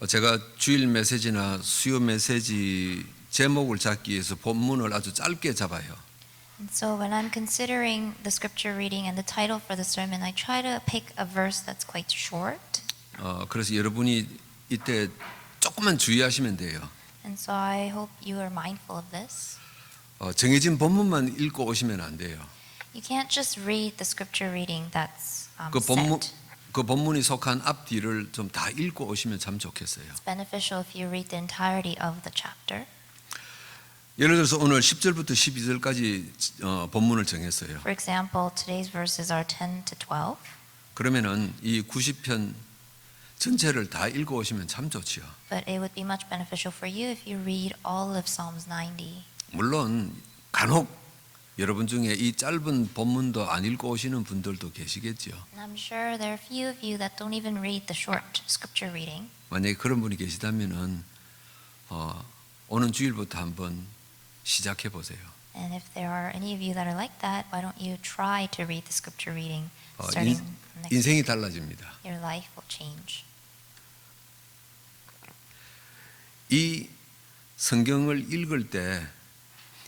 제가 주일 메시지나 수요 메시지 제목을 잡기 위해서 본문을 아주 짧게 잡아요. And so when I'm considering the scripture reading and the title for the sermon, I try to pick a verse that's quite short. 그래서 여러분이 이때 조금만 주의하시면 돼요. And so I hope you are mindful of this. 정해진 본문만 읽고 오시면 안 돼요. You can't just read the scripture reading that's set. 그 본문이 속한 앞뒤를 좀 다 읽고 오시면 참 좋겠어요. It's beneficial if you read the entirety of the chapter. 예를 들어서 오늘 10절부터 12절까지 본문을 정했어요. For example, today's verses are 10 to 12. 그러면은 이 90편 전체를 다 읽고 오시면 참 좋지요. But it would be much beneficial for you if you read all of Psalms 90. 물론 간혹 여러분 중에 이 짧은 본문도 안 읽고 오시는 분들도 계시겠죠. And I'm sure there are few of you that don't even read the short scripture reading. 만약에 그런 분이 계시다면은 오는 주일부터 한번 시작해 보세요. And if there are any of you that are like that, why don't you try to read the scripture reading starting from next 인생이 week? 달라집니다. Your life will change. 이 성경을 읽을 때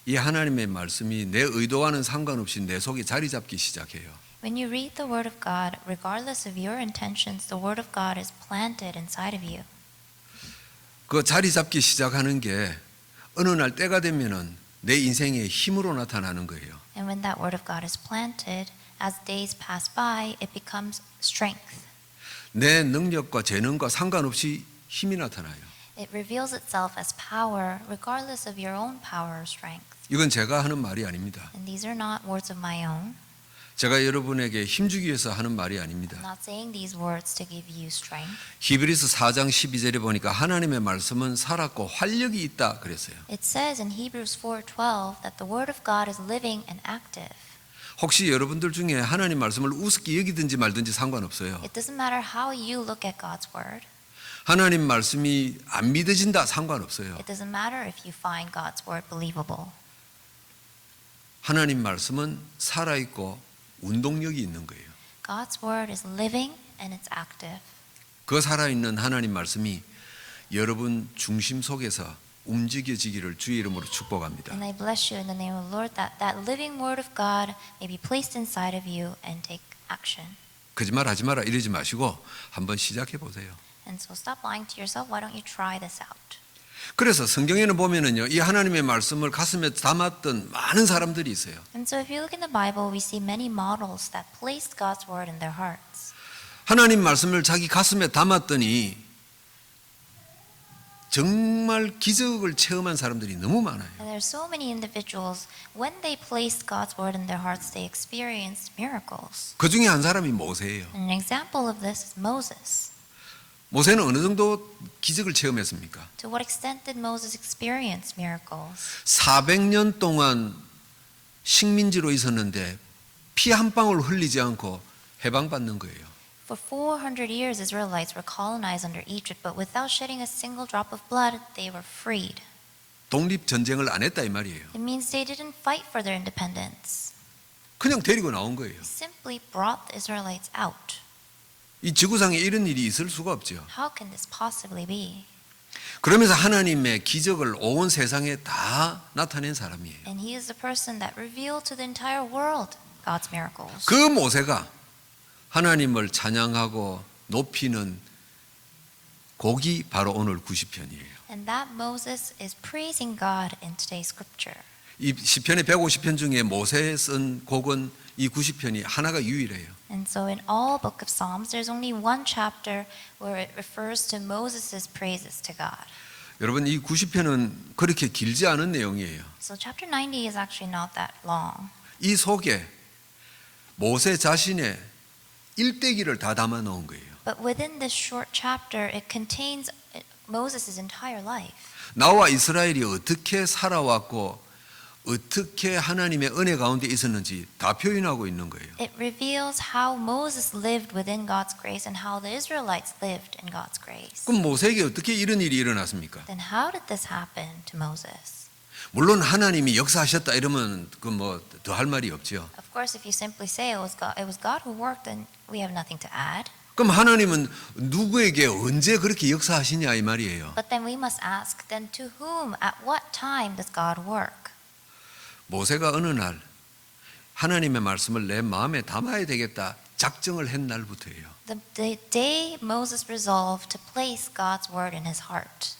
이 하나님의 말씀이 내 의도와는 상관없이 내 속에 자리 잡기 시작해요. When you read the word of God, regardless of your intentions, the word of God is planted inside of you. 그 자리 잡기 시작하는 게 어느 날 때가 되면은 내 인생의 힘으로 나타나는 거예요. And when that word of God is planted, as days pass by, it becomes strength. 내 능력과 재능과 상관없이 힘이 나타나요. It reveals itself as power, regardless of your own power or strength. 이건 제가 하는 말이 아닙니다. And these are not words of my own. 제가 여러분에게 힘주기 위해서 하는 말이 아닙니다. I'm not saying these words to give you strength. 히브리서 4장 12절에 보니까 하나님의 말씀은 살았고 활력이 있다 그랬어요. It says in Hebrews 4:12 that the word of God is living and active. 혹시 여러분들 중에 하나님 말씀을 우습게 여기든지 말든지 상관없어요. It doesn't matter how you look at God's word. 하나님 말씀이 안 믿어진다 상관없어요. It doesn't matter if you find God's word believable. 하나님 말씀은 살아있고 운동력이 있는 거예요. God's word is living and it's active. 그 살아있는 하나님 말씀이 여러분 중심 속에서 움직여지기를 주의 이름으로 축복합니다. And I bless you in the name of the Lord that that living word of God may be placed inside of you and take action. 거짓말 하지 마라 이러지 마시고 한번 시작해 보세요. And so stop lying to yourself. Why don't you try this out? 그래서 성경에는 보면은요, 이 하나님의 말씀을 가슴에 담았던 많은 사람들이 있어요. And so if you look in the Bible, we see many models that placed God's word in their hearts. 하나님 말씀을 자기 가슴에 담았더니 정말 기적을 체험한 사람들이 너무 많아요. And there are so many individuals, when they placed God's word in their hearts, they experienced miracles. 그 중에 한 사람이 모세예요. And an example of this is Moses. 모세는 어느 정도 기적을 체험했습니까? To what extent did Moses experience miracles? 400년 동안 식민지로 있었는데 피 한 방울 흘리지 않고 해방받는 거예요. For 400 years, Israelites were colonized under Egypt, but without shedding a single drop of blood, they were freed. 독립 전쟁을 안 했다 이 말이에요. It means they didn't fight for their independence. 그냥 데리고 나온 거예요. They simply brought the Israelites out. 이 지구상에 이런 일이 있을 수가 없죠. How can this possibly be? 그러면서 하나님의 기적을 온 세상에 다 나타낸 사람이에요. And he is the person that revealed to the entire world God's miracles. 그 모세가 하나님을 찬양하고 높이는 곡이 바로 오늘 90편이에요. And that Moses is praising God in today's scripture. 이 시편의 150편 중에 모세 쓴 곡은 이 90편이 하나가 유일해요. And so in all book of Psalms, there's only one chapter where it refers to Moses' praises to God. 여러분 이 90편은 그렇게 길지 않은 내용이에요. So chapter 90 is actually not that long. 이 속에 모세 자신의 일대기를 다 담아 놓은 거예요. But within this short chapter, it contains Moses' entire life. 나와 이스라엘이 어떻게 살아왔고 어떻게 하나님의 은혜 가운데 있었는지 다 표현하고 있는 거예요. It reveals how Moses lived within God's grace and how the Israelites lived in God's grace. 그럼 모세에게 어떻게 이런 일이 일어났습니까? Then how did this happen to Moses? 물론 하나님이 역사하셨다 이러면 그 뭐 더 할 말이 없죠. Of course, if you simply say it was God who worked, then we have nothing to add. 그럼 하나님은 누구에게 언제 그렇게 역사하시냐 이 말이에요. But then we must ask, then to whom, at what time does God work? 모세가 어느 날 하나님의 말씀을 내 마음에 담아야 되겠다 작정을 한 날부터예요. The day Moses resolved to place God's word in his heart.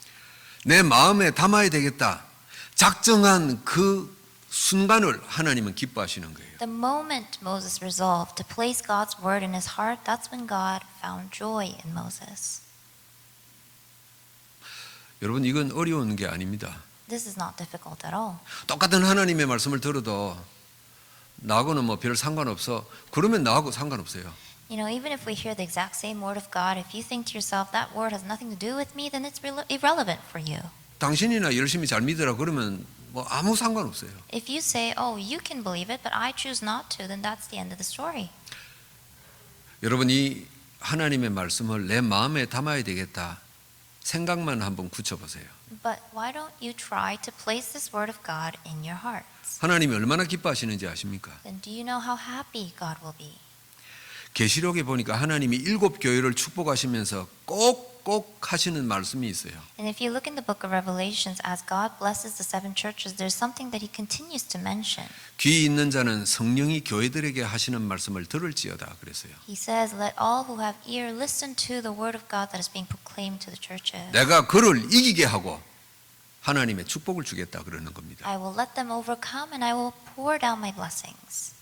내 마음에 담아야 되겠다 작정한 그 순간을 하나님은 기뻐하시는 거예요. The moment Moses resolved to place God's word in his heart, that's when God found joy in Moses. 여러분 이건 어려운 게 아닙니다. This is not difficult at all. 똑같은 하나님의 말씀을 들어도 나하고는 뭐 별 상관없어. 그러면 나하고 상관없어요. You know, even if we hear the exact same word of God, if you think to yourself that word has nothing to do with me, then it's irrelevant for you. 당신이나 열심히 잘 믿으라 그러면 뭐 아무 상관없어요. If you say, oh, you can believe it, but I choose not to, then that's the end of the story. 여러분 이 하나님의 말씀을 내 마음에 담아야 되겠다 생각만 한번 굳혀보세요. But why don't you try to place this word of God in your hearts? 하나님이 얼마나 기뻐하시는지 아십니까? Then do you know how happy God will be? 계시록에 보니까 하나님이 7 교회를 축복하시면서 꼭꼭 하시는 말씀이 있어요. And if you look in the book of Revelations, as God blesses the 7 churches, there's something that he continues to mention. 귀 있는 자는 성령이 교회들에게 하시는 말씀을 들을지어다 그랬어요. He says, let all who have ear listen to the word of God that is being proclaimed to the churches. 내가 그를 이기게 하고 하나님의 축복을 주겠다 그러는 겁니다. I will let them overcome and I will pour down my blessings.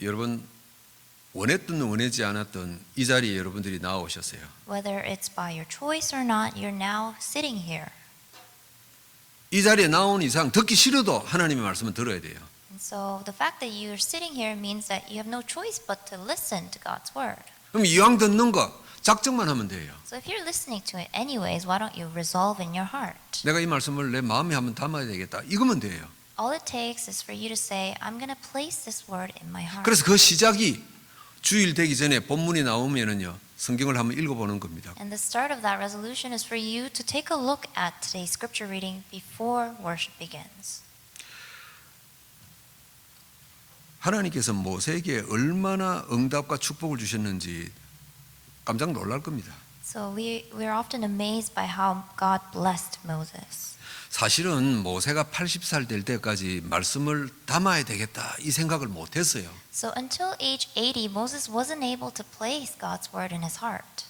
여러분 원했든 원하지 않았든 이 자리에 여러분들이 나오셨어요. Whether it's by your choice or not, you're now sitting here. 이 자리에 나온 이상 듣기 싫어도 하나님의 말씀은 들어야 돼요. And so the fact that you're sitting here means that you have no choice but to listen to God's word. 그럼 이왕 듣는 거 작정만 하면 돼요. So if you're listening to it anyways, why don't you resolve in your heart? 내가 이 말씀을 내 마음에 한번 담아야 되겠다. 이거면 돼요. All it takes is for you to say, I'm going to place this word in my heart. 그래서 그 시작이 주일 되기 전에 본문이 나오면은요. 성경을 한번 읽어보는 겁니다. And the start of that resolution is for you to take a look at today's scripture reading before worship begins. 하나님께서 모세에게 얼마나 응답과 축복을 주셨는지 깜짝 놀랄 겁니다. So we're often amazed by how God blessed Moses. 사실은 모세가 80살 될 때까지 말씀을 담아야 되겠다 이 생각을 못 했어요. So until age 80, Moses wasn't able to place God's word in his heart.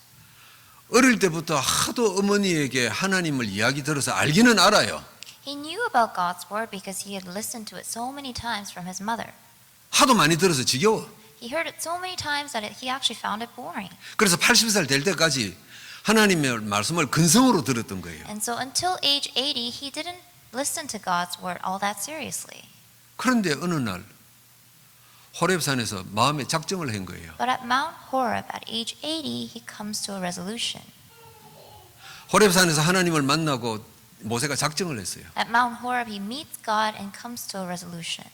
어릴 때부터 하도 어머니에게 하나님을 이야기 들어서 알기는 알아요. He knew about God's word because he had listened to it so many times from his mother. 하도 많이 들어서 지겨워. He heard it so many times that he actually found it boring. 그래서 80살 될 때까지 하나님의 말씀을 근성으로 들었던 거예요. And so until age 80, he didn't listen to God's word all that seriously. 그런데 어느 날 호렙산에서 마음의 작정을 한 거예요. But at Mount Horeb, at age 80, he comes to a resolution. 호렙산에서 하나님을 만나고 모세가 작정을 했어요. At Mount Horeb, he meets God and comes to a resolution.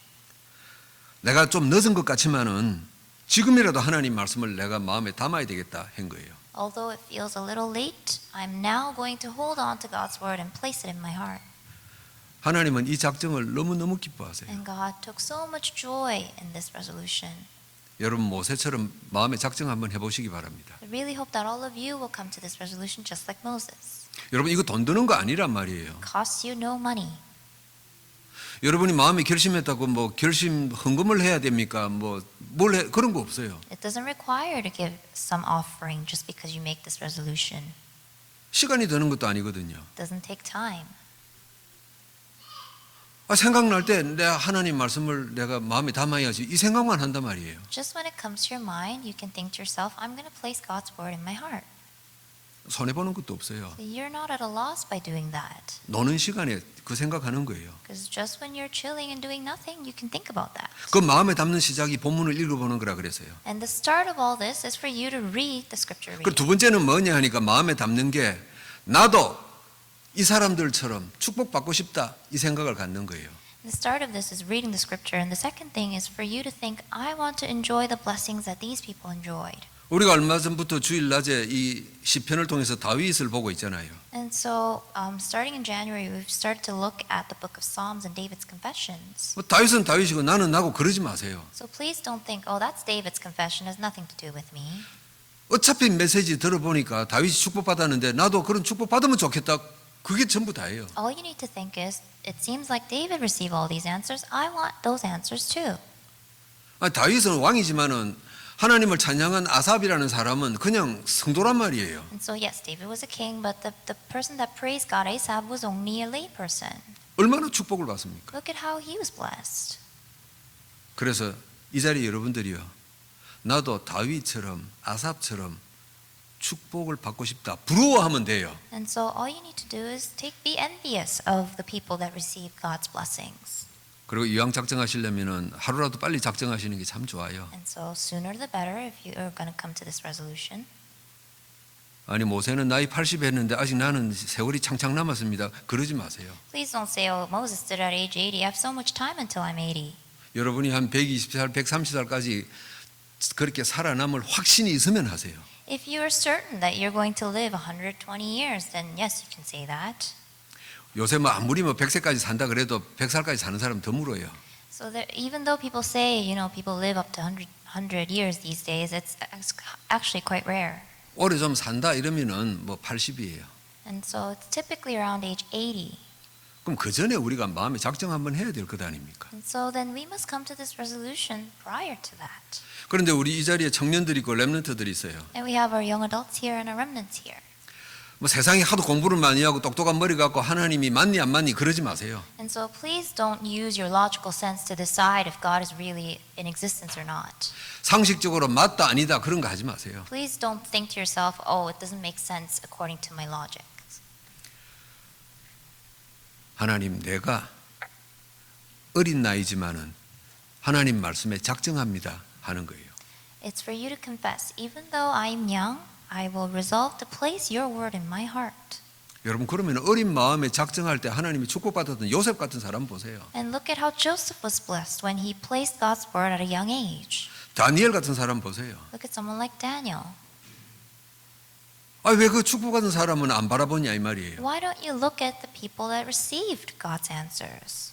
내가 좀 늦은 것 같지만은 지금이라도 하나님 말씀을 내가 마음에 담아야 되겠다 한 거예요. Although it feels a little late, I'm now going to hold on to God's word and place it in my heart. 하나님은 이 작정을 너무너무 기뻐하세요. And God took so much joy in this resolution. 여러분 모세처럼 마음의 작정 한번 해보시기 바랍니다. I really hope that all of you will come to this resolution just like Moses. 여러분 이거 돈 드는 거 아니란 말이에요. It costs you no money. 여러분이 마음에 결심했다고 뭐 결심 헌금을 해야 됩니까? 뭐 뭘 해 그런 거 없어요. It doesn't require to give some offering just because you make this resolution. 시간이 드는 것도 아니거든요. It doesn't take time. 생각날 때 내가 하나님 말씀을 내가 마음에 담아야지 이 생각만 한단 말이에요. Just when it comes to your mind, you can think to yourself, I'm going to place God's word in my heart. 손해보는 것도 없어요. So you're not at a loss by doing that. 노는 시간에 그 생각하는 거예요. Because just when you're chilling and doing nothing, you can think about that. 그 마음에 담는 시작이 본문을 읽어보는 거라 그랬어요. And the start of all this is for you to read the scripture 그 reading. 두 번째는 뭐냐 하니까 마음에 담는 게 나도 이 사람들처럼 축복받고 싶다 이 생각을 갖는 거예요. The start of this is reading the scripture, and the second thing is for you to think, I want to enjoy the blessings that these people enjoyed. 우리가 얼마 전부터 주일 낮에 이 시편을 통해서 다윗을 보고 있잖아요. And so, starting in January, we've started to look at the book of Psalms and David's confessions. 뭐 다윗은 다윗이고 나는 나고 그러지 마세요. So please don't think, oh, that's David's confession, has nothing to do with me. 어차피 메시지 들어보니까 다윗이 축복받았는데 나도 그런 축복 받으면 좋겠다. 그게 전부 다예요. All you need to think is, it seems like David received all these answers. I want those answers too. 아니, 다윗은 왕이지만은 하나님을 찬양한 아삽이라는 사람은 그냥 성도란 말이에요. And so, yes, David was a king, but the person that praised God, Asaph, was only a lay person. 얼마나 축복을 받습니까? Look at how he was blessed. 그래서 이 자리에 여러분들이요, 나도 다윗처럼 아삽처럼 축복을 받고 싶다. 부러워하면 돼요. And so all you need to do is be envious of the people that receive God's blessings. 그리고 이왕 작정하시려면은 하루라도 빨리 작정하시는 게 참 좋아요. And so sooner the better if you are going to come to this resolution. 아니 모세는 나이 80 했는데 아직 나는 세월이 창창 남았습니다. 그러지 마세요. Please don't say, oh, Moses did at age 80. I have so much time until I'm 80. 여러분이 한 120살, 130살까지 그렇게 살아남을 확신이 있으면 하세요. If you are certain that you're going to live 120 years, then yes, you can say that. 요새 뭐 아무리 뭐 100세까지 산다 그래도 100살까지 사는 사람 드물어요. So that even though people say, people live up to 100 years these days, it's actually quite rare. 오래 좀 산다 이러면은 뭐 80이에요. And so it's typically around age 80. 그럼 그 전에 우리가 마음에 작정 한번 해야 될 것 아닙니까? And so then we must come to this resolution prior to that. 그런데 우리 이 자리에 청년들이 있고 렘넌트들이 있어요. And we have our young adults here and our remnants here. 뭐 세상에 하도 공부를 많이 하고 똑똑한 머리 갖고 하나님이 맞니 안 맞니 그러지 마세요. And so please don't use your logical sense to decide if God is really in existence or not. 상식적으로 맞다 아니다 그런 거 하지 마세요. Please don't think to yourself, oh, it doesn't make sense according to my logic. 하나님 내가 어린 나이지만은 하나님 말씀에 작정합니다 하는 거예요. It's for you to confess, even though I'm young, I will resolve to place your word in my heart. 여러분 그러면 어린 마음에 작정할 때 하나님이 축복받았던 요셉 같은 사람 보세요. And look at how Joseph was blessed when he placed God's word at a young age. 다니엘 같은 사람 보세요. Look at someone like Daniel. 아, 왜 그 축복받은 사람은 안 바라보냐 이 말이에요. Why don't you look at the people that received God's answers?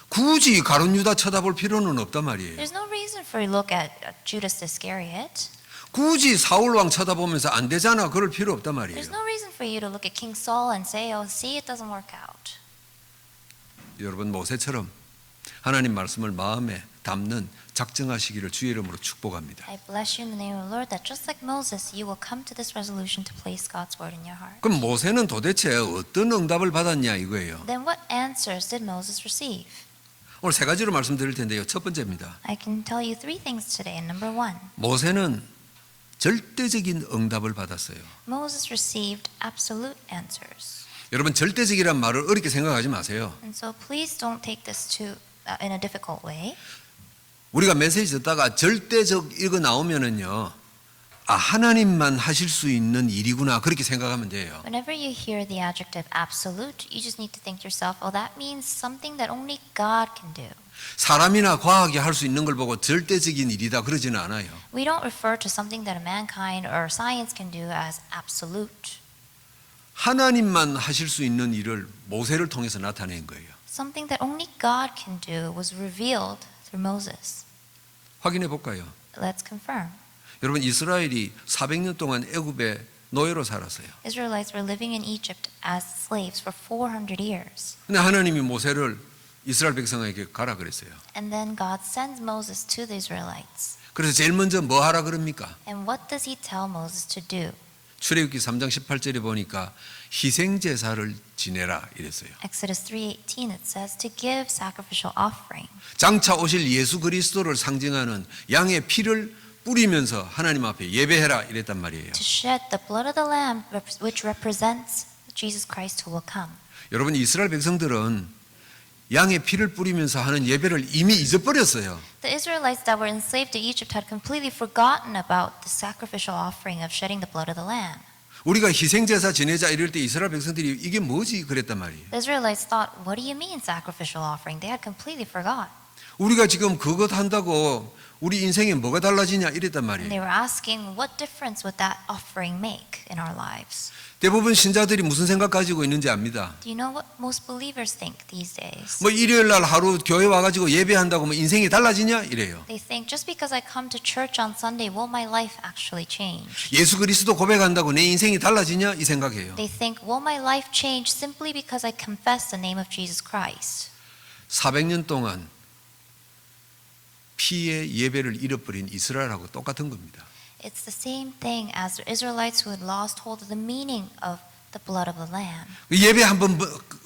굳이 가룟 유다 쳐다볼 필요는 없단 말이에요. There's no reason for you to look at Judas Iscariot. 굳이 사울 왕 쳐다보면서 안 되잖아 그럴 필요 없단 There's 말이에요. no reason for you to look at King Saul and say, oh, see, it doesn't work out. 여러분 모세처럼 하나님 말씀을 마음에 담는 작정하시기를 주의 이름으로 축복합니다. I bless you in the name of the Lord that just like Moses, you will come to this resolution to place God's word in your heart. 그럼 모세는 도대체 어떤 응답을 받았냐 이거예요. Then what answers did Moses receive? 오늘 세 가지로 말씀드릴 텐데요. 첫 번째입니다. I can tell you three things today. And number one, 모세는 절대적인 응답을 받았어요. Moses received absolute answers. 여러분 절대적이란 말을 어렵게 생각하지 마세요. And so please don't take this in a difficult way. 우리가 메시지 듣다가 절대적 이거 나오면은요. 아 하나님만 하실 수 있는 일이구나 그렇게 생각하면 돼요. Whenever you hear the adjective absolute, you just need to think to yourself, oh, that means something that only God can do. 사람이나 과학이 할 수 있는 걸 보고 절대적인 일이다 그러지는 않아요. We don't refer to something that mankind or science can do as absolute. 하나님만 하실 수 있는 일을 모세를 통해서 나타낸 거예요. Something that only God can do was revealed through Moses. 확인해 볼까요? Let's confirm. 여러분 이스라엘이 400년 동안 애굽에 노예로 살았어요. Israelites were living in Egypt as slaves for 400 years. 근데 하나님이 모세를 이스라엘 백성에게 가라 그랬어요. And then God sends Moses to the Israelites. 그래서 제일 먼저 뭐 하라 그럽니까? And what does he tell Moses to do? 출애굽기 3장 18절에 보니까 희생 제사를 지내라 이랬어요. Exodus 3:18 it says to give sacrificial offering. 장차 오실 예수 그리스도를 상징하는 양의 피를 뿌리면서 하나님 앞에 예배해라 이랬단 말이에요. To shed the blood of the lamb which represents Jesus Christ who will come. 여러분 이스라엘 백성들은 양의 피를 뿌리면서 하는 예배를 이미 잊어버렸어요. The Israelites that were enslaved to Egypt had completely forgotten about the sacrificial offering of shedding the blood of the lamb. 우리가 희생제사 지내자 이럴 때 이스라엘 백성들이 이게 뭐지 그랬단 말이에요. The Israelites thought, what do you mean sacrificial offering? They had completely forgot. 우리가 지금 그것 한다고 우리 인생에 뭐가 달라지냐 이랬단 And 말이에요. they were asking, what difference would that offering make in our lives? 대부분 신자들이 무슨 생각 가지고 있는지 압니다. Do you know what most believers think these days? 뭐 일요일 날 하루 교회 와가지고 예배한다고 뭐 인생이 달라지냐 이래요. They think just because I come to church on Sunday, will my life actually change? 예수 그리스도 고백한다고 내 인생이 달라지냐 이 생각해요. They think, will my life change simply because I confess the name of Jesus Christ? 400년 동안 피의 예배를 잃어버린 이스라엘하고 똑같은 겁니다. It's the same thing as the Israelites who had lost hold of the meaning of the blood of the Lamb. 예배 한번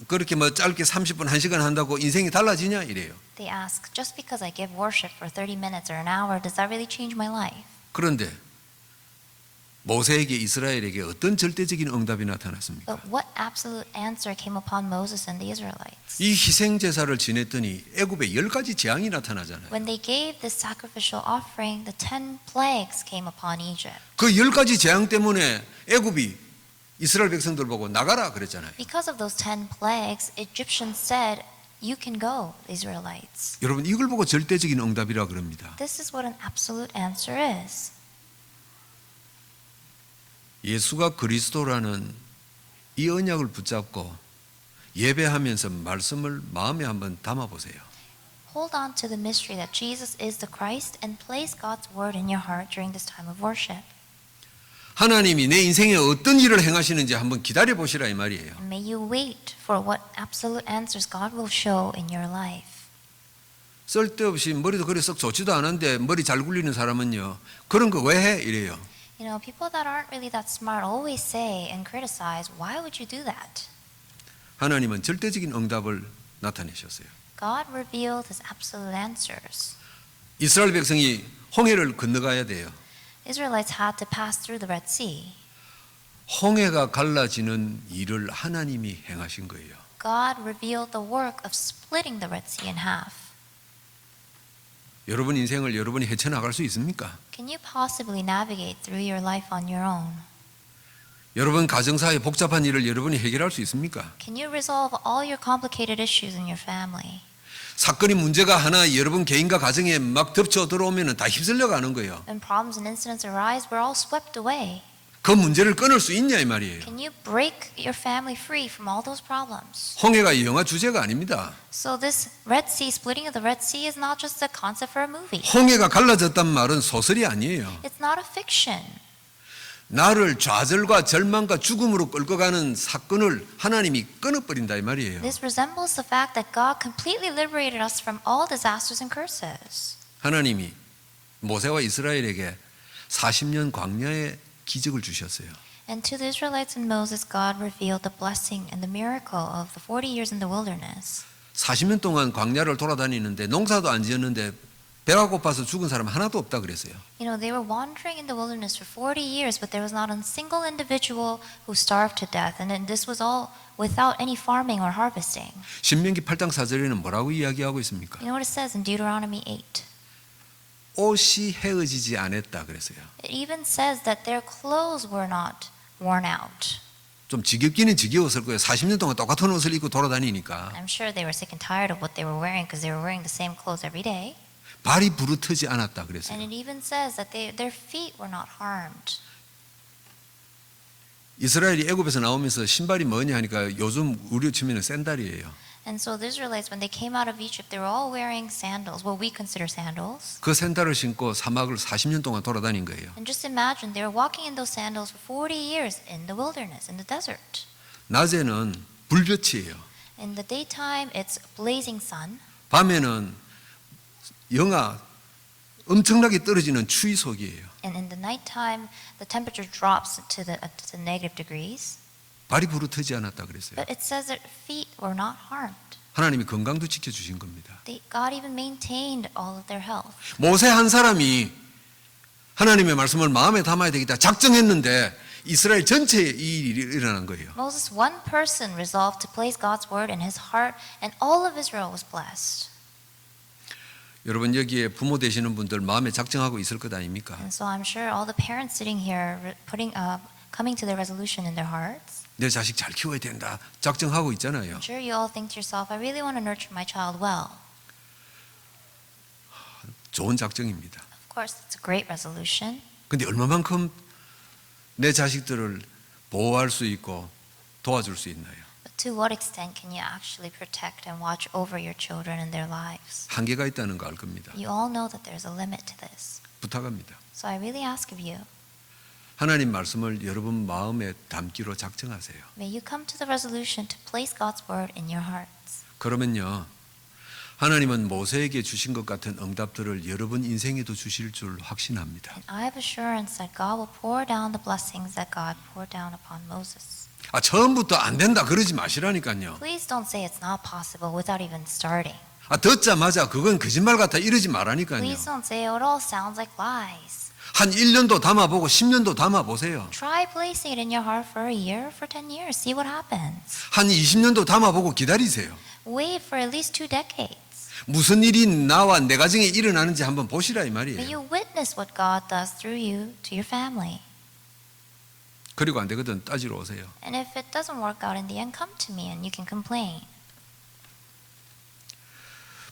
그렇게 뭐 짧게 30분 1시간 한다고 인생이 달라지냐 이래요. They ask, just because I give worship for 30 minutes or an hour, does that really change my life? 그런데 모세에게 이스라엘에게 어떤 절대적인 응답이 나타났습니까? But what absolute answer came upon Moses and the Israelites? 이 희생 제사를 지냈더니 애굽에 10가지 재앙이 나타나잖아요. When they gave this sacrificial offering, the 10 plagues came upon Egypt. 그 10가지 재앙 때문에 애굽이 이스라엘 백성들 보고 나가라 그랬잖아요. Because of those 10 plagues, Egyptians said, you can go, Israelites. 여러분 이걸 보고 절대적인 응답이라 그럽니다. This is what an absolute answer is. 예수가 그리스도라는 이 언약을 붙잡고 예배하면서 말씀을 마음에 한번 담아 보세요. Hold on to the mystery that Jesus is the Christ and place God's word in your heart during this time of worship. 하나님이 내 인생에 어떤 일을 행하시는지 한번 기다려 보시라 이 말이에요. And may you wait for what absolute answers God will show in your life. 쓸데없이 머리도 그리 썩 좋지도 않은데 머리 잘 굴리는 사람은요. 그런 거 왜 해? 이래요. You know, people that aren't really that smart always say and criticize, why would you do that? 하나님은 절대적인 응답을 나타내셨어요. God revealed his absolute answers. 이스라엘 백성이 홍해를 건너가야 돼요. Israelites had to pass through the Red Sea. 홍해가 갈라지는 일을 하나님이 행하신 거예요. God revealed the work of splitting the Red Sea in half. 여러분 인생을 여러분이 헤쳐나갈 수 있습니까? Can you possibly navigate through your life on your own? 여러분 가정사의 복잡한 일을 여러분이 해결할 수 있습니까? Can you resolve all your complicated issues in your family? 사건이 문제가 하나 여러분 개인과 가정에 막 덮쳐 들어오면 다 휩쓸려 가는 거예요. When problems and incidents arise, we're all swept away. 그 문제를 끊을 수 있냐 이 말이에요. Can you break your family free from all those problems? 홍해가 영화 주제가 아닙니다. So this Red Sea, splitting of the Red Sea is not just a concept for a movie. 홍해가 갈라졌단 말은 소설이 아니에요. It's not a fiction. 나를 좌절과 절망과 죽음으로 끌고 가는 사건을 하나님이 끊어버린다 이 말이에요. This resembles the fact that God completely liberated us from all disasters and curses. 하나님이 모세와 이스라엘에게 40년 광야의 기적을 주셨어요. And to the Israelites and Moses, God revealed the blessing and the miracle of the 40 years in the wilderness. 40년 동안 광야를 돌아다니는데 농사도 안 지었는데 배가 고파서 죽은 사람 하나도 없다 그랬어요. You know, they were wandering in the wilderness for 40 years, but there was not a single individual who starved to death. And then this was all without any farming or harvesting. 신명기 8장 4절에는 뭐라고 이야기하고 있습니까? You know what it says in Deuteronomy 8? 옷이 헤어지지 않았다 그랬어요. It even says that their clothes were not worn out. 좀 지겹기는 지겨웠을 거예요. 40년 동안 똑같은 옷을 입고 돌아다니니까. I'm sure they were sick and tired of what they were wearing because they were wearing the same clothes every day. 발이 부르트지 않았다 그랬어요. And it even says that their feet were not harmed. 이스라엘이 애굽에서 나오면서 신발이 뭐냐 하니까 요즘 우리로 치면 샌달이에요. And so the Israelites, when they came out of Egypt, they were all wearing sandals, what we consider sandals. 그 샌달을 신고 사막을 40년 동안 돌아다닌 거예요. And just imagine, they were walking in those sandals for 40 years in the wilderness, in the desert. 낮에는 불볕이에요. In the daytime, it's blazing sun. 밤에는 영하 엄청나게 떨어지는 추위 속이에요. And in the nighttime, the temperature drops to the negative degrees. 발이 부르트지 않았다 그랬어요. But it says that feet were not harmed. 하나님이 건강도 지켜주신 겁니다. God even maintained all of their health. 모세 한 사람이 하나님의 말씀을 마음에 담아야 되겠다 작정했는데 이스라엘 전체에 이 일이 일어난 거예요. Moses, one person, resolved to place God's word in his heart, and all of Israel was blessed. 여러분 여기에 부모 되시는 분들 마음에 작정하고 있을 것 아닙니까? And so I'm sure all the parents sitting here coming to the resolution in their hearts. 내 자식 잘 키워야 된다 작정하고 있잖아요. I'm sure you all think to yourself, I really want to nurture my child well. 좋은 작정입니다. Of course, it's a great resolution. 근데 얼마만큼 내 자식들을 보호할 수 있고 도와줄 수 있나요? But to what extent can you actually protect and watch over your children and their lives? 한계가 있다는 거 알 겁니다. You all know that there's a limit to this. 부탁합니다. So I really ask of you, 하나님 말씀을 여러분 마음에 담기로 작정하세요. may you come to the resolution to place God's word in your hearts. 그러면요, 하나님은 모세에게 주신 것 같은 응답들을 여러분 인생에도 주실 줄 확신합니다. And I have assurance that God will pour down the blessings that God poured down upon Moses. 처음부터 안 된다 그러지 마시라니까요. Please don't say it's not possible without even starting. 듣자마자 그건 거짓말 같아 이러지 말라니까요. Please don't say it all sounds like lies. 한 1년도 담아보고 10년도 담아보세요. Try placing it in your heart for a year, for 10 years. See what happens. 한 20년도 담아보고 기다리세요. Wait for at least 2 decades. 무슨 일이 나와 내 가정에 일어나는지 한번 보시라 이 May 말이에요. you witness what God does through you to your family. 그리고 안 되거든 따지러 오세요. And if it doesn't work out in the end, come to me and you can complain.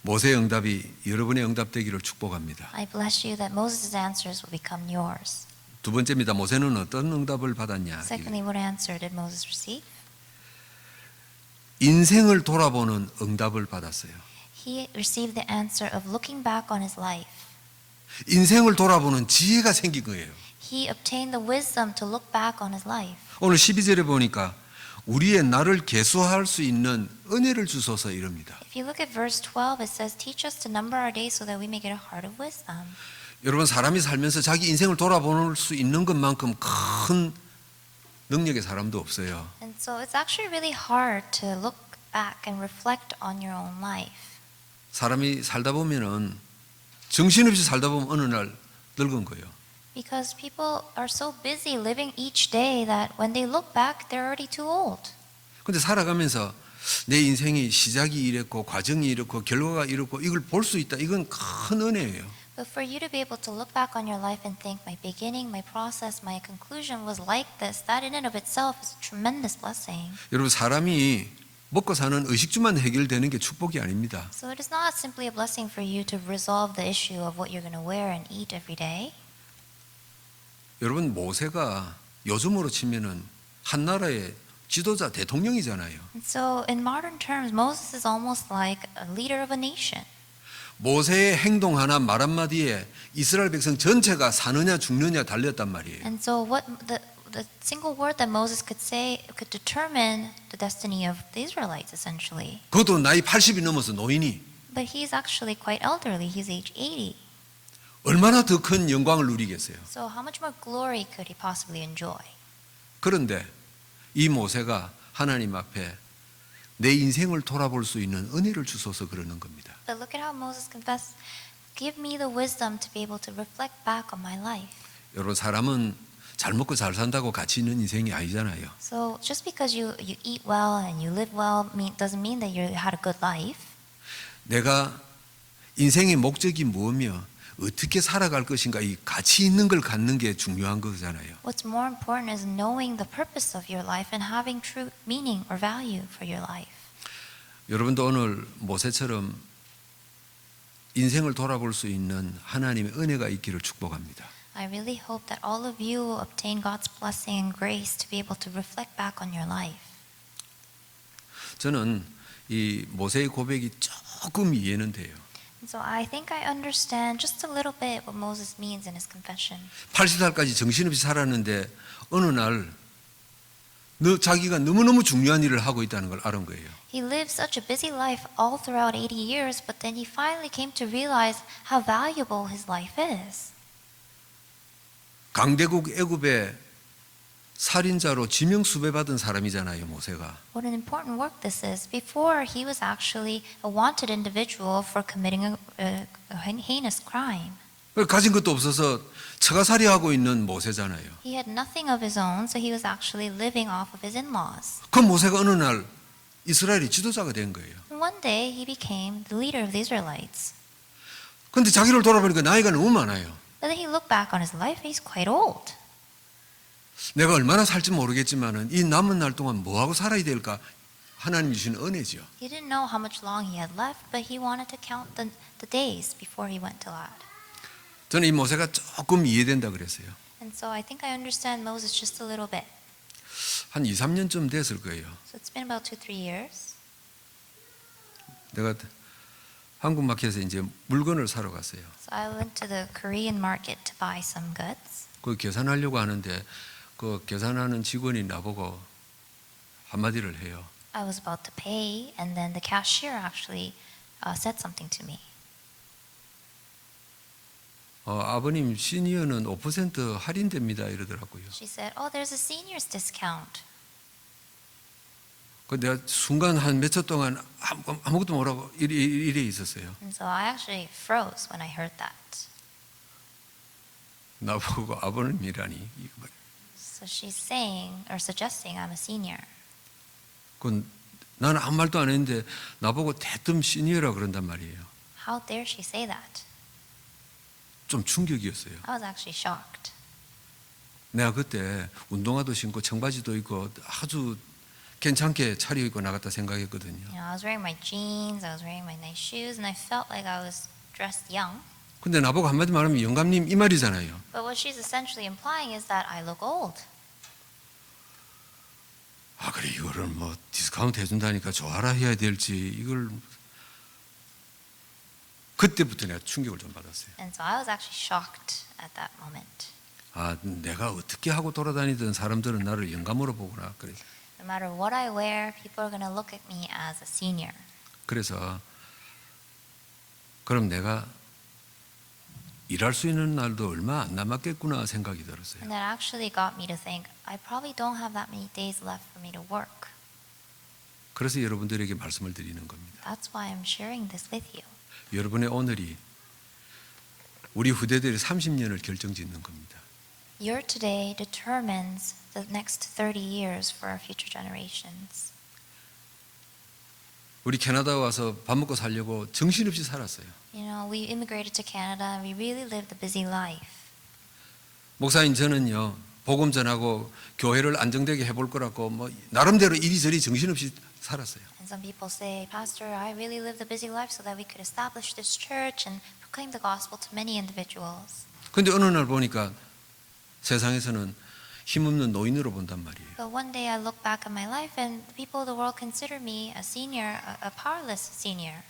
모세의 응답이 여러분의 응답되기를 축복합니다. I bless you that Moses' answers will become yours. 두 번째입니다. 모세는 어떤 응답을 받았냐? Secondly, what answer did Moses receive? 인생을 돌아보는 응답을 받았어요. He received the answer of looking back on his life. 인생을 돌아보는 지혜가 생긴 거예요. He obtained the wisdom to look back on his life. 오늘 12절에 보니까 우리의 날을 계수할 수 있는 은혜를 주소서 이럽니다. If you look at verse 12, it says, Teach us to number our days so that we may get a heart of wisdom. 여러분 사람이 살면서 자기 인생을 돌아볼 수 있는 것만큼 큰 능력의 사람도 없어요. And so it's actually really hard to look back and reflect on your own life. 사람이 살다 보면은 정신없이 살다 보면 어느 날 늙은 거예요. Because people are so busy living each day that when they look back, they're already too old. 근데 살아가면서 내 인생이 시작이 이랬고 과정이 이렇고 결과가 이렇고 이걸 볼 수 있다. 이건 큰 은혜예요. But for you to be able to look back on your life and think, my beginning, my process, my conclusion was like this, that in and of itself is a tremendous blessing. 여러분 사람이 먹고 사는 의식주만 해결되는 게 축복이 아닙니다. So it is not simply a blessing for you to resolve the issue of what you're going to wear and eat every day. 여러분 모세가 요즘으로 치면은 한 나라의 지도자 대통령이잖아요. And so in modern terms, Moses is almost like a leader of a nation. 모세의 행동 하나 말 한마디에 이스라엘 백성 전체가 사느냐 죽느냐 달렸단 말이에요. And so what the single word that Moses could say could determine the destiny of the Israelites essentially. 그것도 나이 80이 넘어서 노인이 But he's actually quite elderly. He's age 80. 얼마나 더 큰 영광을 누리겠어요. So how much more glory could he possibly enjoy? 그런데 이 모세가 하나님 앞에 내 인생을 돌아볼 수 있는 은혜를 주소서 그러는 겁니다. But look at how Moses confessed, give me the wisdom to be able to reflect back on my life. 여러분 사람은 잘 먹고 잘 산다고 가치 있는 인생이 아니잖아요. So just because you eat well and you live well doesn't mean that you had a good life. 내가 인생의 목적이 무엇이며 어떻게 살아갈 것인가 이 가치 있는 걸 갖는 게 중요한 거잖아요. What's more important is knowing the purpose of your life and having true meaning or value for your life. 여러분도 오늘 모세처럼 인생을 돌아볼 수 있는 하나님의 은혜가 있기를 축복합니다. I really hope that all of you will obtain God's blessing and grace to be able to reflect back on your life. 저는 이 모세의 고백이 조금 이해는 돼요. And so I think I understand just a little bit what Moses means in his confession. 80살까지 정신없이 살았는데 어느 날 자기가 너무너무 중요한 일을 하고 있다는 걸 알은 거예요. He lived such a busy life all throughout 80 years, but then he finally came to realize how valuable his life is. 강대국 애굽의 살인자로 지명 수배받은 사람이잖아요, 모세가. What an important work this is. Before, he was actually a wanted individual for committing a heinous crime. 가진 것도 없어서 처가살이하고 있는 모세잖아요. He had nothing of his own, so he was actually living off of his in-laws. 그 모세가 어느 날 이스라엘의 지도자가 된 거예요. And one day, he became the leader of the Israelites. 근데 자기를 돌아보니까 나이가 너무 많아요. But then he looked back on his life, he's quite old. 내가 얼마나 살지 모르겠지만은 이 남은 날 동안 뭐하고 살아야 될까? 하나님 주신 은혜죠. He didn't know how much long he had left, but he wanted to count the days before he went to God. 저는 이 모세가 조금 이해된다 그랬어요. And so I think I understand Moses just a little bit. 한 2, 3년쯤 됐을 거예요. So it's been about 2-3 years. 내가 한국 마켓에 이제 물건을 사러 갔어요. So I went to the Korean market to buy some goods. 그 계산하려고 하는데 그 계산하는 직원이 나보고 한마디를 해요. I was about to pay, and then the cashier actually said something to me. 아버님 시니어는 5% 할인됩니다 이러더라고요. She said, "Oh, there's a senior's discount." 그 내가 순간 한 몇 초 동안 아무것도 모르고 이래 있었어요. And so I actually froze when I heard that. 나보고 아버님이라니. 이거 막. So she's saying or suggesting I'm a senior. 그 나는 아무 말도 안 했는데 나보고 대뜸 시니어라 그런단 말이에요. How dare she say that? 좀 충격이었어요. I was actually shocked. 내가 그때 운동화도 신고 청바지도 입고 아주 괜찮게 차려입고 나갔다 생각했거든요. You know, I was wearing my jeans, I was wearing my nice shoes, and I felt like I was dressed young. 근데 나보고 한마디 말하면 영감님 이 말이잖아요. But what she's essentially implying is that I look old. 아 그래 이거를 뭐 디스카운트 해준다니까 좋아라 해야 될지 이걸 그때부터 내가 충격을 좀 받았어요. And so I was actually shocked at that moment. 아 내가 어떻게 하고 돌아다니던 사람들은 나를 영감으로 보구나. 그래. No matter what I wear, people are going to look at me as a senior. 그래서 그럼 내가 일할 수 있는 날도 얼마 안 남았겠구나 생각이 들었어요. And that actually got me to think, I probably don't have that many days left for me to work. 그래서 여러분들에게 말씀을 드리는 겁니다. That's why I'm sharing this with you. 여러분의 오늘이 우리 후대들의 30년을 결정짓는 겁니다. Your today determines the next 30 years for our future generations. 우리 캐나다 와서 밥 먹고 살려고 정신없이 살았어요. You know, we immigrated to Canada and we really lived a busy life. 목사님 저는요 복음 전하고 교회를 안정되게 해볼 거라고 뭐 나름대로 이리저리 정신없이 살았어요. And some people say, Pastor, I really lived a busy life so that we could establish this church and proclaim the gospel to many individuals. 근데 어느 날 보니까 세상에서는 힘없는 노인으로 본단 말이에요. But one day I look back at my life and the people of the world consider me a senior, a powerless senior.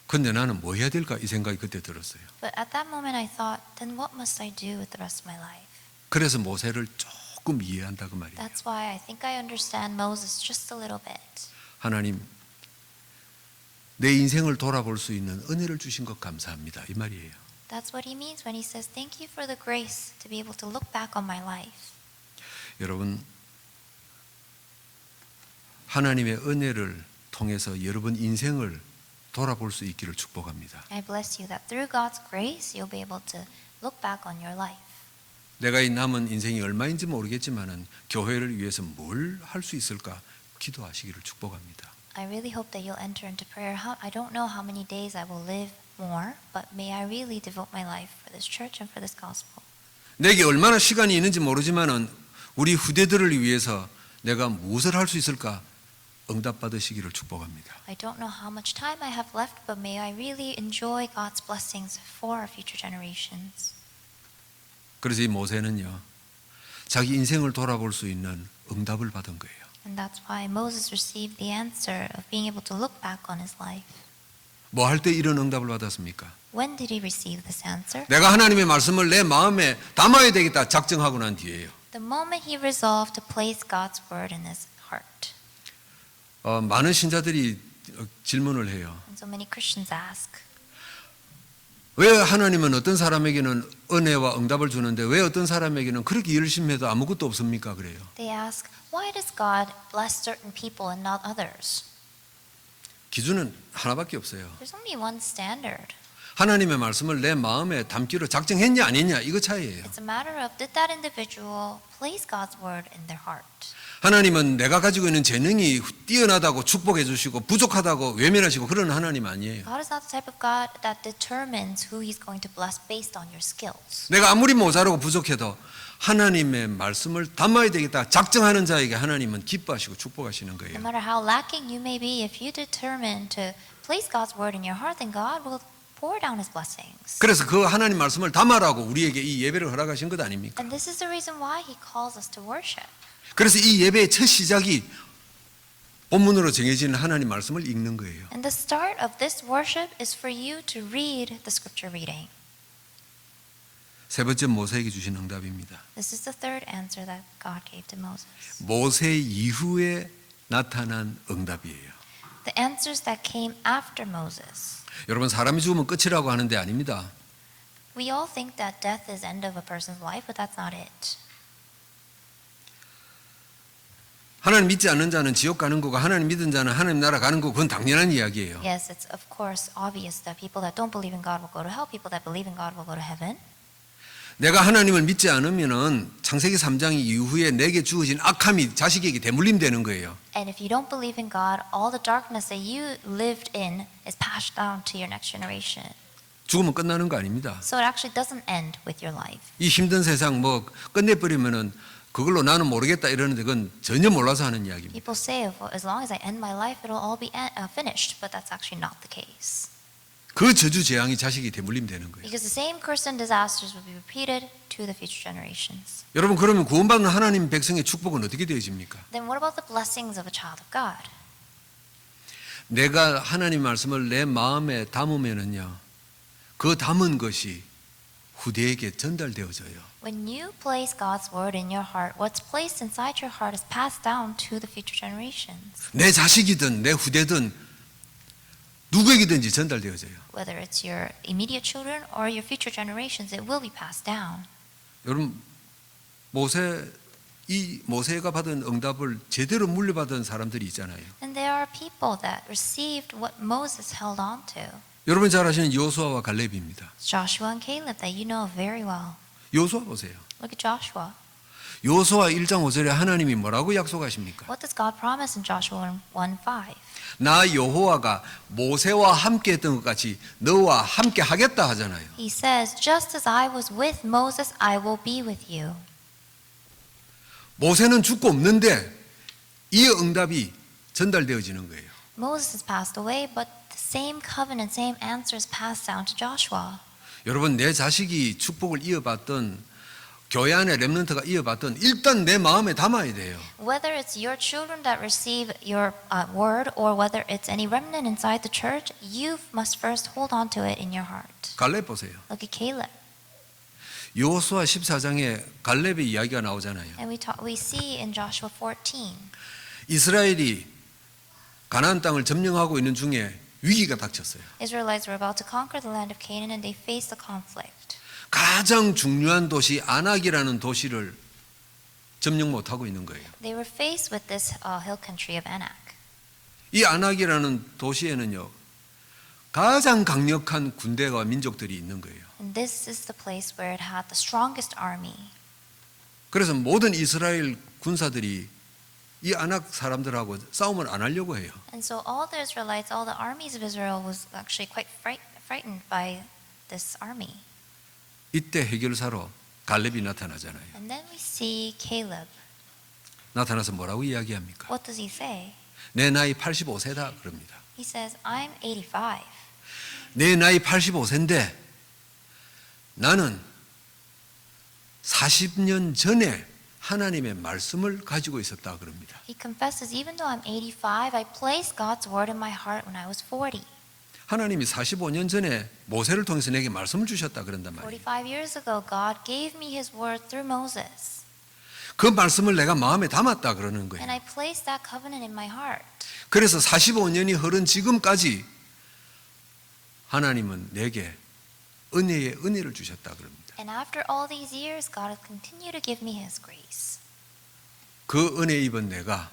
근데 나는 뭐 해야 될까 이 생각이 그때 들었어요. But at that moment I thought, then what must I do with the rest of my life? 그래서 모세를 조금 이해한다 그 말이에요. That's why I think I understand Moses just a little bit. 하나님 내 인생을 돌아볼 수 있는 은혜를 주신 것 감사합니다 이 말이에요. That's what he means when he says, thank you for the grace to be able to look back on my life. 여러분 하나님의 은혜를 통해서 여러분 인생을 돌아볼 수 있기를 축복합니다. I bless you that through God's grace you'll be able to look back on your life. 내가 이 남은 인생이 얼마인지 모르겠지만은 교회를 위해서 뭘 할 수 있을까 기도하시기를 축복합니다. I really hope that you'll enter into prayer. I don't know how many days I will live more, but may I really devote my life for this church and for this gospel. 내게 얼마나 시간이 있는지 모르지만은 우리 후대들을 위해서 내가 무엇을 할 수 있을까 응답받으시기를 축복합니다. I don't know how much time I have left, but may I really enjoy God's blessings for our future generations. 그래서 이 모세는요 자기 인생을 돌아볼 수 있는 응답을 받은 거예요. And that's why Moses received the answer of being able to look back on his life. 뭐 할 때 이런 응답을 받았습니까? When did he receive this answer? 내가 하나님의 말씀을 내 마음에 담아야 되겠다 작정하고 난 뒤에요. The moment he resolved to place God's word in his heart. 많은 신자들이 질문을 해요. And so many Christians ask, 왜 하나님은 어떤 사람에게는 은혜와 응답을 주는데 왜 어떤 사람에게는 그렇게 열심히 해도 아무것도 없습니까? 그래요. they ask, why does God bless certain people and not others? 기준은 하나밖에 없어요. There's only one standard. 하나님의 말씀을 내 마음에 담기로 작정했냐 안 했냐 이거 차이예요. It's a matter of did that individual place God's word in their heart? 하나님은 내가 가지고 있는 재능이 뛰어나다고 축복해 주시고 부족하다고 외면하시고 그런 하나님 아니에요. God is not the type of God that determines who He's going to bless based on your skills. 내가 아무리 모자라고 부족해도 하나님의 말씀을 담아야 되겠다 작정하는 자에게 하나님은 기뻐하시고 축복하시는 No 거예요. matter how lacking you may be, if you determine to place God's word in your heart, then God will pour down his blessings. 그래서 그 하나님 말씀을 담아라고 우리에게 이 예배를 허락하신 것 아닙니까? And this is the reason why he calls us to worship. 그래서 이 예배의 첫 시작이 본문으로 정해진 하나님 말씀을 읽는 거예요. And the start of this worship is for you to read the scripture reading. 세 번째 모세에게 주신 응답입니다. This is the third answer that God gave to Moses. 모세 이후에 나타난 응답이에요. The answers that came after Moses. 여러분 사람이 죽으면 끝이라고 하는데 아닙니다. We all think that death is the end of a person's life, but that's not it. 하나님 믿지 않는 자는 지옥 가는 거고 하나님 믿은 자는 하나님 나라 가는 거고 그건 당연한 이야기예요. Yes, it's of course obvious that people that don't believe in God will go to hell, people that believe in God will go to heaven. 내가 하나님을 믿지 않으면은 창세기 3장 이후에 내게 주어진 악함이 자식에게 대물림되는 거예요. And if you don't believe in God, all the darkness that you lived in is passed down to your next generation. 죽으면 끝나는 거 아닙니다. So it actually doesn't end with your life. 이 힘든 세상 뭐 끝내버리면은 그걸로 나는 모르겠다 이러는데 그건 전혀 몰라서 하는 이야기입니다. People say, as long as I end my life, it'll all be finished, but that's actually not the case. 그 저주 재앙이 자식이 대물림되는 거예요. Because the same curse and disasters will be repeated to the future generations. 여러분 그러면 구원받는 하나님 백성의 축복은 어떻게 되어집니까? Then what about the blessings of a child of God? 내가 하나님 말씀을 내 마음에 담으면은요, 그 담은 것이 후대에게 전달되어져요. When you place God's word in your heart, what's placed inside your heart is passed down to the future generations. 내 자식이든 내 후대든 누구에게든지 전달되어져요. Whether it's your immediate children or your future generations, it will be passed down. 여러분 모세가 받은 응답을 제대로 물려받은 사람들이 있잖아요. And there are people that received what Moses held on to. 여러분 잘 아시는 여호수아와 갈렙입니다. It's Joshua and Caleb that you know very well. 여호수아 보세요. Look at Joshua. 여호수아 1장 5절에 하나님이 뭐라고 약속하십니까? What does God promise in Joshua 1:5? 나 여호와가 모세와 함께 했던 것 같이 너와 함께 하겠다 하잖아요. He says, just as I was with Moses, I will be with you. 모세는 죽고 없는데 이 응답이 전달되어지는 거예요. Moses has passed away, but the same covenant, same answers passed down to Joshua. 여러분 내 자식이 축복을 이어받던 교회 안에 렘넌트가 이어받던 일단 내 마음에 담아야 돼요. Whether it's your children that receive your word or whether it's any remnant inside the church, you must first hold on to it in your heart. 갈렙 보세요. Look at Caleb. 여호수아 14장에 갈렙의 이야기가 나오잖아요. And we see in Joshua 14, 이스라엘이 가나안 땅을 점령하고 있는 중에 위기가 닥쳤어요. Israelites were about to conquer the land of Canaan and they faced a conflict. 가장 중요한 도시 아낙이라는 도시를 점령 못하고 있는 거예요. They were faced with this hill country of Anak. 이 아낙이라는 도시에는요 가장 강력한 군대와 민족들이 있는 거예요. And this is the place where it had the strongest army. 그래서 모든 이스라엘 군사들이 이 아낙 사람들하고 싸움을 안 하려고 해요. And so all the Israelites, all the armies of Israel was actually quite frightened by this army. 이때 해결사로 갈렙이 나타나잖아요. And then we see Caleb. 나타나서 뭐라고 이야기합니까? What does he say? 내 나이 85세다 그럽니다. He says, I'm 85. 내 나이 85세인데 나는 40년 전에 하나님의 말씀을 가지고 있었다 그럽니다. He confesses, even though I'm 85, I placed God's word in my heart when I was 40. 하나님이 45년 전에 모세를 통해서 내게 말씀을 주셨다 그런단 말이에요. 45 years ago, God gave me his word through Moses. 그 말씀을 내가 마음에 담았다 그러는 And 거예요. I placed that covenant in my heart. 그래서 45년이 흐른 지금까지 하나님은 내게 은혜의 은혜를 주셨다 그럽니다. And after all these years, God has continued to give me his grace. 그 은혜 입은 내가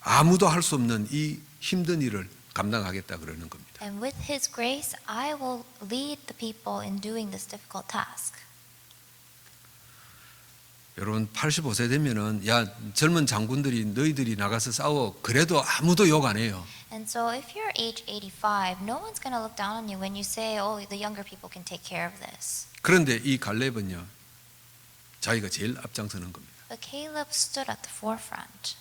아무도 할 수 없는 이 힘든 일을 감당하겠다 그러는 겁니다. And with his grace, I will lead the people in doing this difficult task. 여러분 85세 되면은 야 젊은 장군들이 너희들이 나가서 싸워 그래도 아무도 욕 안 해요. And so if you're age 85, no one's going to look down on you when you say, oh, the younger people can take care of this. 그런데 이 갈렙은요 자기가 제일 앞장서는 겁니다. But Caleb stood at the forefront.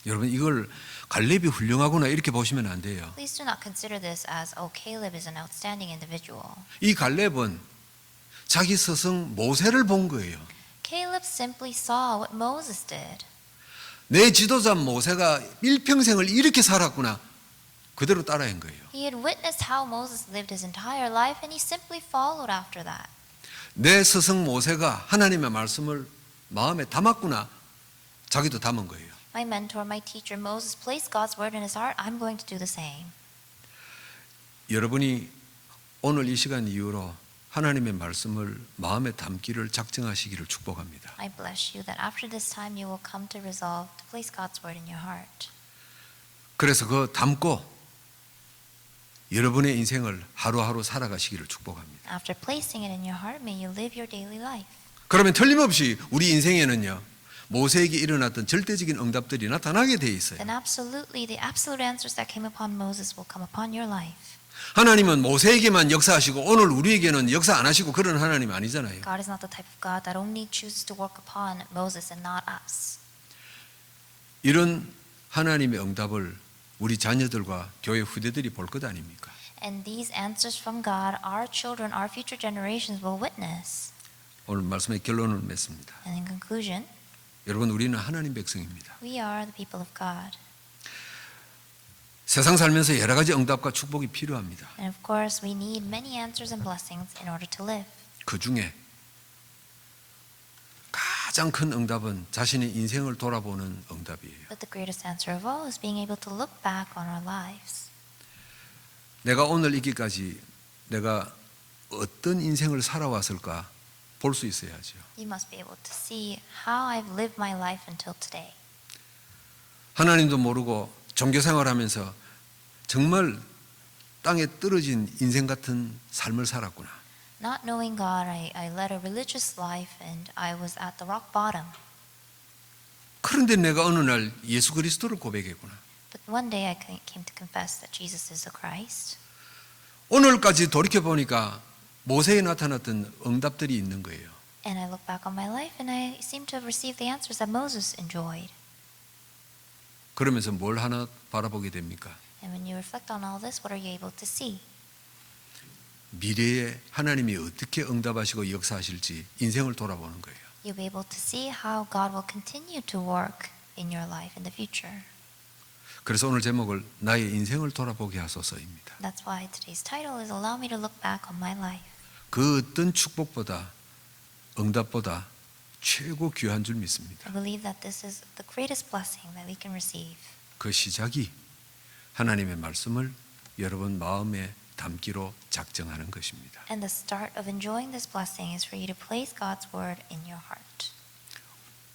여러분 이걸 갈렙이 훌륭하구나 이렇게 보시면 안 돼요. Please do not consider this as, oh, Caleb is an outstanding individual. 이 갈렙은 자기 스승 모세를 본 거예요. Caleb simply saw what Moses did. 내 지도자 모세가 일평생을 이렇게 살았구나. 그대로 따라한 거예요. He had witnessed how Moses lived his entire life, and he simply followed after that. 내 스승 모세가 하나님의 말씀을 마음에 담았구나. 자기도 담은 거예요. My mentor, my teacher, Moses placed God's word in his heart. I'm going to do the same. 여러분이 오늘 이 시간 이후로 하나님의 말씀을 마음에 담기를 작정하시기를 축복합니다. I bless you that after this time you will come to resolve to place God's word in your heart. 그래서 그거 담고 여러분의 인생을 하루하루 살아가시기를 축복합니다. After placing it in your heart, may you live your daily life. 그러면 틀림없이 우리 인생에는요, 모세에게 일어났던 절대적인 응답들이 나타나게 돼 있어요. Then absolutely, the absolute answers that came upon Moses will come upon your life. 하나님은 모세에게만 역사하시고 오늘 우리에게는 역사 안 하시고 그런 하나님 아니잖아요. God is not the type of God that only chooses to work upon Moses and not us. 이런 하나님의 응답을 우리 자녀들과 교회 후대들이 볼 것 아닙니까? And these answers from God, our children, our future generations will witness. 오늘 말씀의 결론을 맺습니다. And in conclusion, 여러분 우리는 하나님 백성입니다. we are the people of God. 세상 살면서 여러 가지 응답과 축복이 필요합니다. And of course, we need many answers and blessings in order to live. 그 중에 가장 큰 응답은 자신의 인생을 돌아보는 응답이에요. But the greatest answer of all is being able to look back on our lives. 내가 오늘 있기까지 내가 어떤 인생을 살아왔을까 볼 수 있어야죠. You must be able to see how I've lived my life until today. 하나님도 모르고 종교 생활하면서 정말 땅에 떨어진 인생 같은 삶을 살았구나. Not knowing God, I led a religious life and I was at the rock bottom. 그런데 내가 어느 날 예수 그리스도를 고백했구나. But one day I came to confess that Jesus is the Christ. 오늘까지 돌이켜 보니까 모세에 나타났던 응답들이 있는 거예요. And I look back on my life and I seem to have received the answers that Moses enjoyed. 그러면서 뭘 하나 바라보게 됩니까? And when you reflect on all this, what are you able to see? 미래에 하나님이 어떻게 응답하시고 역사하실지 인생을 돌아보는 거예요. You'll be able to see how God will continue to work in your life in the future. 그래서 오늘 제목을 나의 인생을 돌아보게 하소서입니다. That's why today's title is Allow Me to Look Back on My Life. 그 어떤 축복보다 응답보다 최고 귀한 줄 믿습니다. I believe that this is the greatest blessing that we can receive. 그 시작이 하나님의 말씀을 여러분 마음에 담기로 작정하는 것입니다. And the start of enjoying this blessing is for you to place God's word in your heart.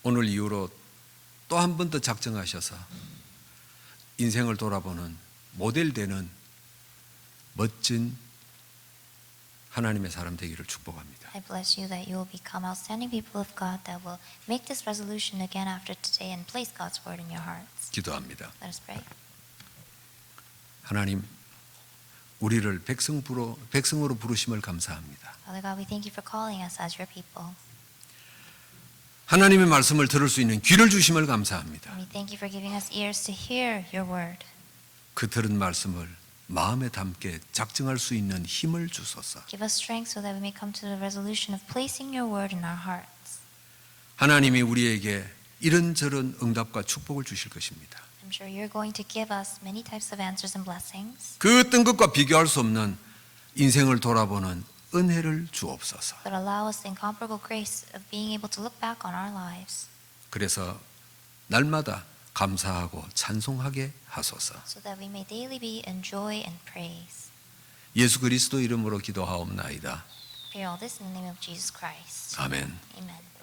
오늘 이후로 또 한 번 더 작정하셔서 인생을 돌아보는 모델되는 멋진 하나님의 사람 되기를 축복합니다. I bless you that you will become outstanding people of God that will make this resolution again after today and place God's word in your hearts. 기도합니다. Let us pray. 하나님, 우리를 백성으로 부르심을 감사합니다. Father God, we thank you for calling us as your people. 하나님의 말씀을 들을 수 있는 귀를 주심을 감사합니다. And we thank you for giving us ears to hear your word. 그 들은 말씀을 마음에 담게 작정할 수 있는 힘을 주소서. Give us strength so that we may come to the resolution of placing your word in our hearts. 하나님이 우리에게 이런저런 응답과 축복을 주실 것입니다. I'm sure you're going to give us many types of answers and blessings. 그 어떤 것과 비교할 수 없는 인생을 돌아보는 은혜를 주옵소서. But allow us the incomparable grace of being able to look back on our lives 그래서 날마다 감사하고 찬송하게 하소서. so that we may daily be in joy and praise. 예수 그리스도 이름으로 기도하옵나이다. Pray all this in the name of Jesus Christ. 아멘. Amen.